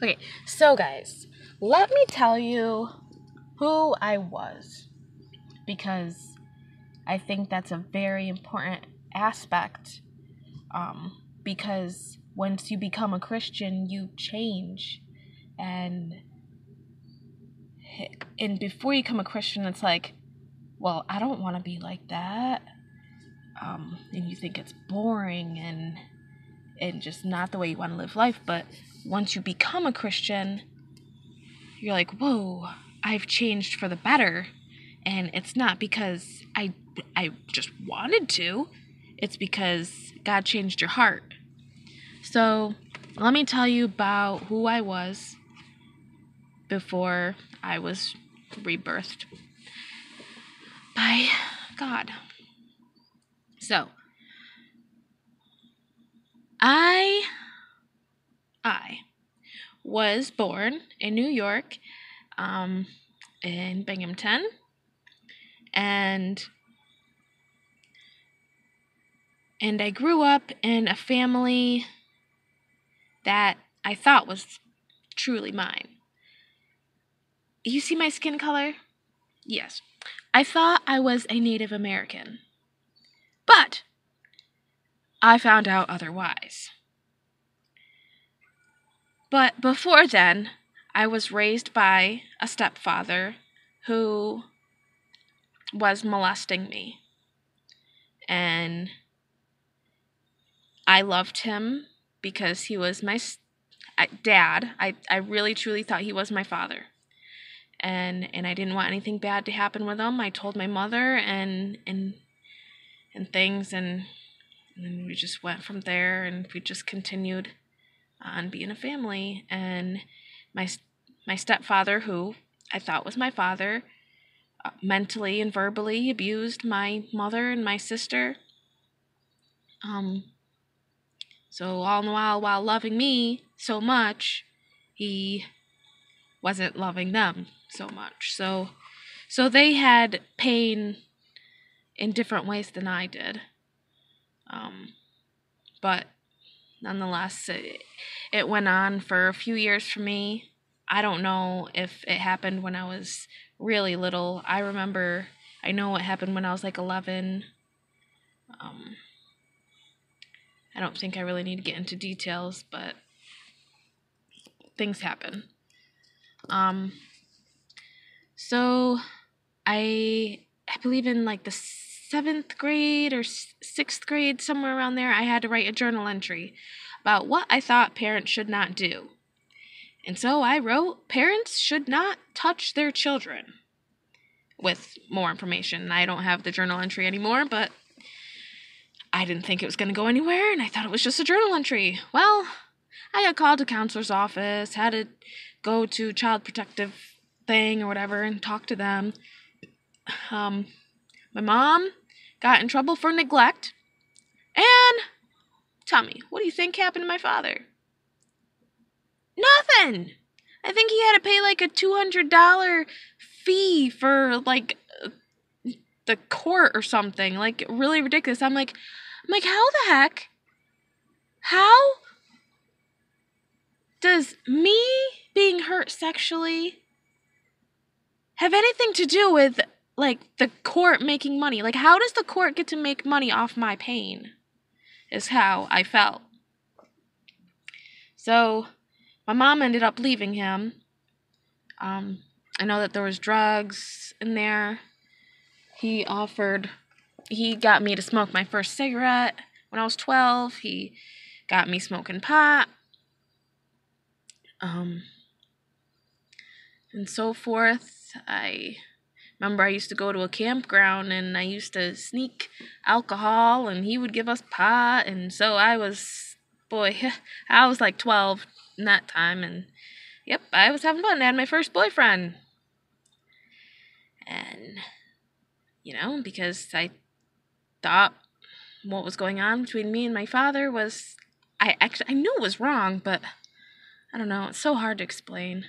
Okay, so guys, let me tell you who I was, because I think that's a very important aspect. Because once you become a Christian, you change, and before you become a Christian, it's like, well, I don't want to be like that. And you think it's boring and just not the way you want to live life. But once you become a Christian, you're like, whoa, I've changed for the better. And it's not because I just wanted to. It's because God changed your heart. So let me tell you about who I was before I was rebirthed by God. So I was born in New York, in Binghamton, and I grew up in a family that I thought was truly mine. You see my skin color? Yes. I thought I was a Native American, but I found out otherwise. But before then, I was raised by a stepfather who was molesting me. And I loved him because he was my dad. I really truly thought he was my father. And I didn't want anything bad to happen with him. I told my mother and things, and then we just went from there, and we just continued on being a family. And my stepfather, who I thought was my father, mentally and verbally abused my mother and my sister. So all the while loving me so much, he wasn't loving them so much. So they had pain in different ways than I did. But nonetheless, it went on for a few years for me. I don't know if it happened when I was really little. I know it happened when I was like 11. I don't think I really need to get into details, but things happen. So I believe in like the 7th grade or 6th grade, somewhere around there, I had to write a journal entry about what I thought parents should not do. And so I wrote, parents should not touch their children, with more information. I don't have the journal entry anymore, but I didn't think it was going to go anywhere, and I thought it was just a journal entry. Well, I got called to counselor's office, had to go to child protective thing or whatever and talk to them. My mom got in trouble for neglect. And tell me, what do you think happened to my father? Nothing! I think he had to pay like a $200 fee for like the court or something. Like really ridiculous. I'm like, how the heck? How does me being hurt sexually have anything to do with like the court making money? Like, how does the court get to make money off my pain? Is how I felt. So my mom ended up leaving him. I know that there was drugs in there. He got me to smoke my first cigarette when I was 12. He got me smoking pot. And so forth. I remember I used to go to a campground and I used to sneak alcohol and he would give us pot. And so I was like 12 in that time. And yep, I was having fun. I had my first boyfriend. And, because I thought what was going on between me and my father was, I knew it was wrong, but I don't know. It's so hard to explain.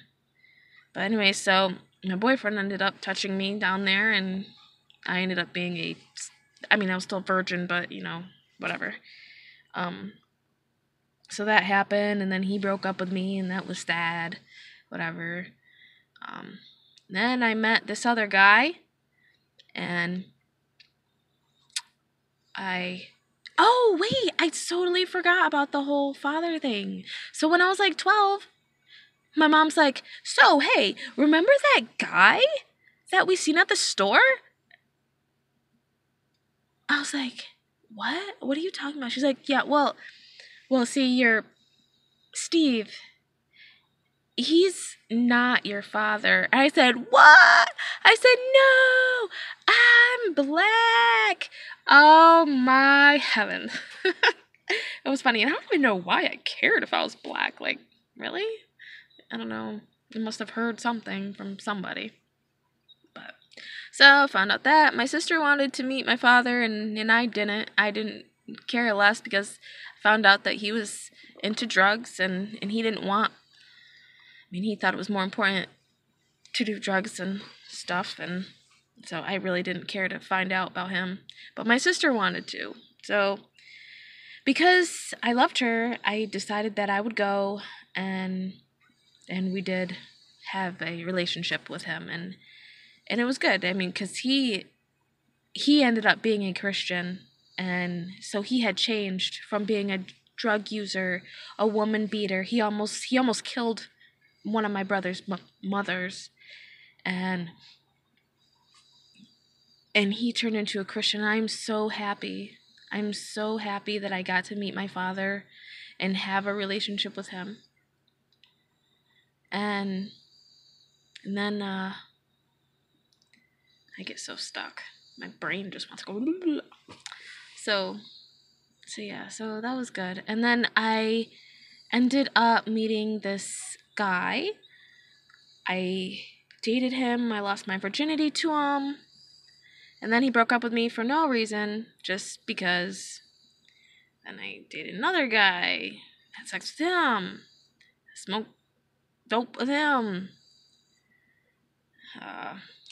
But anyway, so my boyfriend ended up touching me down there, and I ended up being I was still a virgin, but, whatever. So that happened, and then he broke up with me, and that was sad. Whatever. Then I met this other guy, and oh, wait, I totally forgot about the whole father thing. So when I was like 12, my mom's like, so, hey, remember that guy that we seen at the store? I was like, what? What are you talking about? She's like, yeah, well, see, you're Steve. He's not your father. I said, what? I said, no, I'm black. Oh, my heaven. It was funny. And I don't even know why I cared if I was black. Like, really? I don't know. I must have heard something from somebody. But so found out that my sister wanted to meet my father, and I didn't. I didn't care less because I found out that he was into drugs, and he didn't want. I mean, he thought it was more important to do drugs and stuff, and so I really didn't care to find out about him. But my sister wanted to. So because I loved her, I decided that I would go, and we did have a relationship with him, and it was good. I mean, because he ended up being a Christian, and so he had changed from being a drug user, a woman beater. He almost killed one of my brother's mothers, and he turned into a Christian. I'm so happy. I'm so happy that I got to meet my father and have a relationship with him. And then I get so stuck. My brain just wants to go. Blah, blah. So yeah, so that was good. And then I ended up meeting this guy. I dated him. I lost my virginity to him. And then he broke up with me for no reason, just because. Then I dated another guy. Had sex with him. Smoked dope with him.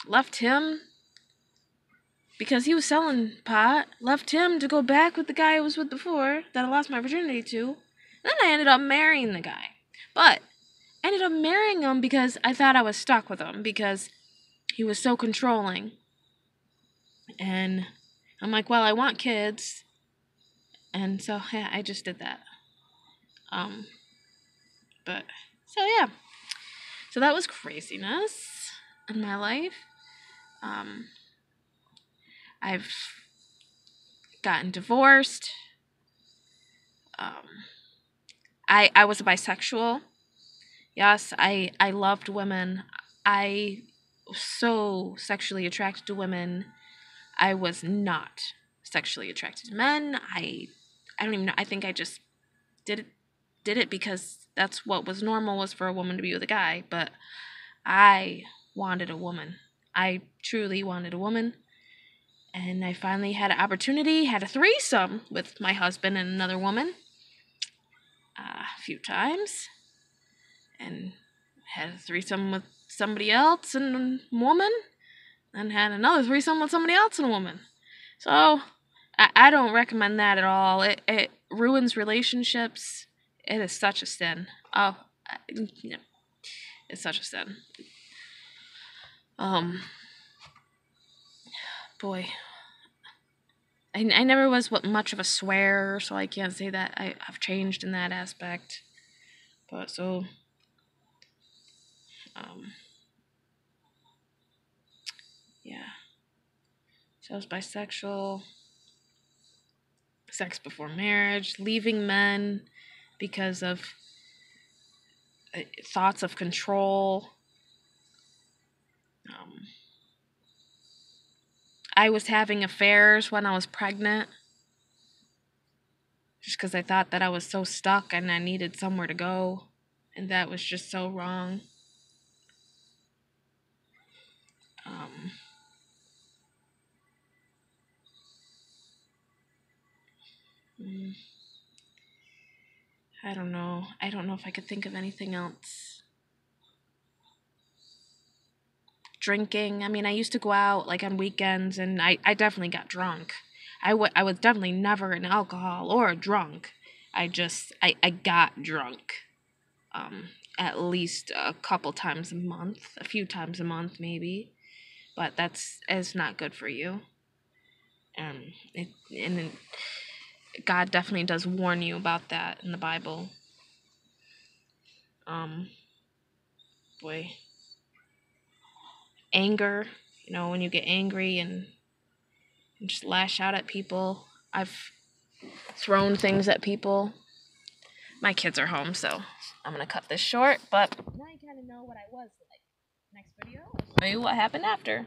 Left him because he was selling pot. Left him to go back with the guy I was with before that I lost my virginity to. Then I ended up marrying the guy. But I ended up marrying him because I thought I was stuck with him because he was so controlling. And I'm like, well, I want kids. And so, yeah, I just did that. But, so yeah. So that was craziness in my life. I've gotten divorced. I was a bisexual. Yes, I loved women. I was so sexually attracted to women. I was not sexually attracted to men. I don't even know. I think I just did it because that's what was normal, was for a woman to be with a guy. But I wanted a woman. I truly wanted a woman. And I finally had an opportunity, had a threesome with my husband and another woman a few times. And had a threesome with somebody else and a woman. And had another threesome with somebody else and a woman. So, I don't recommend that at all. It ruins relationships. It is such a sin. Oh, yeah. It's such a sin. Boy. I never was much of a swearer, so I can't say that I've changed in that aspect. But so, yeah. So I was bisexual. Sex before marriage. Leaving men because of thoughts of control. I was having affairs when I was pregnant. Just because I thought that I was so stuck and I needed somewhere to go. And that was just so wrong. I don't know. I don't know if I could think of anything else. Drinking. I mean, I used to go out like on weekends, and I definitely got drunk. I was definitely never an alcohol or a drunk. I got drunk at least a couple times a month, a few times a month maybe, but it's not good for you. And God definitely does warn you about that in the Bible. Boy, anger, when you get angry and just lash out at people. I've thrown things at people. My kids are home, so I'm gonna cut this short, but now you kind of know what I was like. Next video, I'll show you what happened after.